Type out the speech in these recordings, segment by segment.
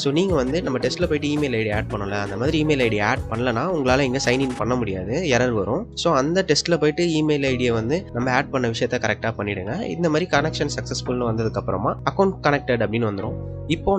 So நீங்கள் வந்து நம்ம டெஸ்ட்டில் போய்ட்டு இமெயில் ஐடி ஆட் பண்ணல, அந்த மாதிரி இமெயில் ஐடி ஆட் பண்ணலனா உங்களால் இங்கே சைன்இன் பண்ண முடியாது, எரர் வரும். ஸோ அந்த டெஸ்ட்டில் போய்ட்டு இமெயில் ஐடியை வந்து நம்ம ஆட் பண்ண விஷயத்த கரெக்டாக பண்ணிவிடுங்க. இந்த மாதிரி கனெக்ஷன் சக்ஸஸ்ஃபுல்னு வந்ததுக்கப்புறமா அக்கௌண்ட் கனெக்டட் அப்படின்னு வந்துடும். இப்போ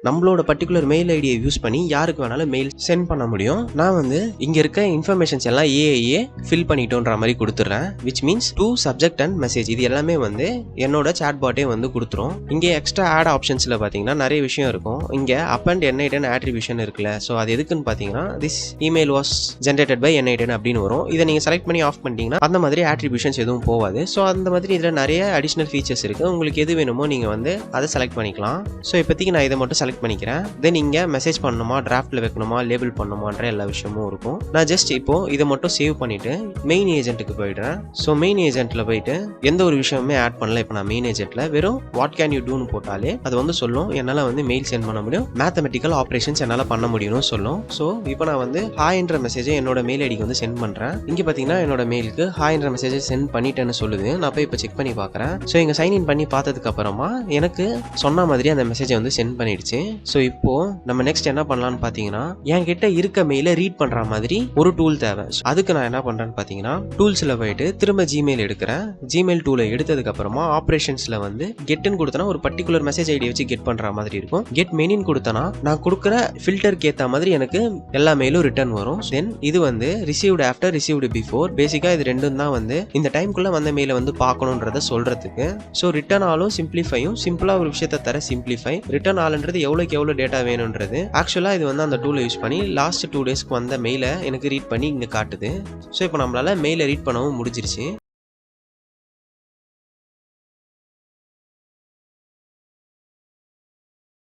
நம்மளோட பர்டிகுலர் மெயில் ஐடியை யூஸ் பண்ணி யாருக்கு வேணாலும் மெயில் சென்ட் பண்ண முடியும். நான் வந்து இங்கே இருக்க இன்ஃபர்மேஷன்ஸ் எல்லாம் ஏஐஏ ஃபில் பண்ணிட்டோன்ற மாதிரி கொடுத்துட்றேன். Which means to subject and message இது எல்லாமே வந்து என்னோட சாட் பாட்டே வந்து கொடுத்துரும். இங்கே எக்ஸ்ட்ரா ஆட் ஆப்ஷன்ஸில் பார்த்தீங்கன்னா நிறைய விஷயம் இருக்கும். இங்கே அப் அண்ட் N8N ஆட்ரிபியூஷன் இருக்குல்ல, ஸோ அது எதுக்குன்னு பார்த்தீங்கன்னா this email was generated by N8N அப்படின்னு வரும். இதை நீங்கள் செலக்ட் பண்ணி ஆஃப் பண்ணிட்டீங்கன்னா அந்த மாதிரி ஆட்ரிபியூஷன்ஸ் எதுவும் போகாது. ஸோ அந்த மாதிரி இதில் நிறைய அடிஷ்னல் ஃபீச்சர்ஸ் இருக்குது. உங்களுக்கு எது வேணுமோ நீங்கள் வந்து அதை செலக்ட் பண்ணிக்கலாம். ஸோ இப்போதைக்கு நான் இதை மட்டும் செலக்ட் பண்ணிக்கிறேன். தென் இங்கே மெசேஜ் பண்ணணுமா, டிராஃப்டில் வைக்கணுமா, லேபிள் பண்ணணுமான்ற எல்லா விஷயமும் இருக்கும். நான் ஜஸ்ட் இப்போ இதை மட்டும் சேவ் பண்ணிவிட்டு மெயின் ஏஜென்ட்டுக்கு போயிடுறேன். ஸோ மெயின் ஏஜென்ட்டில் போயிட்டு எந்த ஒரு விஷயமுமே ஆட் பண்ணல. இப்போ நான் மெயின் ஏஜென்ட்டில் வெறும் வாட் கேன் யூ டூன்னு போட்டாலே அது வந்து சொல்லும் என்னால் வந்து மெயில் சென்ட் பண்ண முடியும், மேத்தமெட்டிக்கல் ஆப்ரேஷன்ஸ் என்னால் பண்ண முடியும்னு சொல்லும். ஸோ இப்போ நான் வந்து ஹாய்ன்ற மெசேஜை என்னோட மெயில் ஐடிக்கு வந்து சென்ட் பண்ணுறேன். இங்கே பார்த்தீங்கன்னா என்னோட மெயிலுக்கு ஹாய்ன்ற மெசேஜை சென்ட் பண்ணிட்டேன்னு சொல்லுது. நான் போய் இப்போ செக் பண்ணி பார்க்குறேன். ஸோ இங்கே சைன்இன் பண்ணி பார்த்ததுக்கு அப்புறமா எனக்கு சொன்ன மாதிரி அந்த மெசேஜை வந்து சென்ட் பண்ணிடுச்சு. ஸோ இப்போ நம்ம நெக்ஸ்ட் என்ன பண்ணலாம்னு பார்த்தீங்கன்னா என்கிட்ட இருக்க மெயிலை ரீட் பண்ணுற மாதிரி ஒரு டூல் தேவை. அதுக்கு நான் என்ன பண்ணுறேன்னு பார்த்தீங்கன்னா டூல்ஸில் போயிட்டு திரும்ப ஜிமெயில் எடுக்கிறேன். ஜிமெயில் டூலை எடுத்ததுக்கு அப்புறமா ஆப்ரேஷன்ஸில் வந்து கெட்னு கொடுத்தனா ஒரு பர்டிகுலர் மெசேஜ் ஐடி வச்சு கெட் பண்ணுற மாதிரி இருக்கும். கெட் மெனின்னு கொடுத்தனா நான் கொடுக்குற ஃபில்டருக்கு ஏற்ற மாதிரி எனக்கு எல்லா மெயிலும் ரிட்டர்ன் வரும். தென் இது வந்து ரிசீவ்டு ஆஃப்டர், ரிசீவ்டு பிஃபோர். பேசிக்காக இது ரெண்டும் தான் வந்து இந்த டைம்குள்ளே வந்த மெயிலை வந்து பார்க்கணுன்றத சொல்கிறதுக்கு. ஸோ ரிட்டர்ன் ஆலும் சிம்பிளிஃபையும், சிம்பிளாக ஒரு விஷயத்தை தர சிம்பிளிஃபை. ரிட்டர்ன் ஆல்ன்றது எவ்வளோக்கு எவ்வளோ டேட்டா வேணுன்றது. ஆக்சுவலாக இது வந்து அந்த டூலை யூஸ் பண்ணி லாஸ்ட் 2 டேஸ்க்கு வந்த மெயிலை எனக்கு ரீட் பண்ணி இங்கே காட்டுது. ஸோ இப்போ நம்மளால் மெயிலை ரீட் பண்ணவும் முடிஞ்சிருச்சு.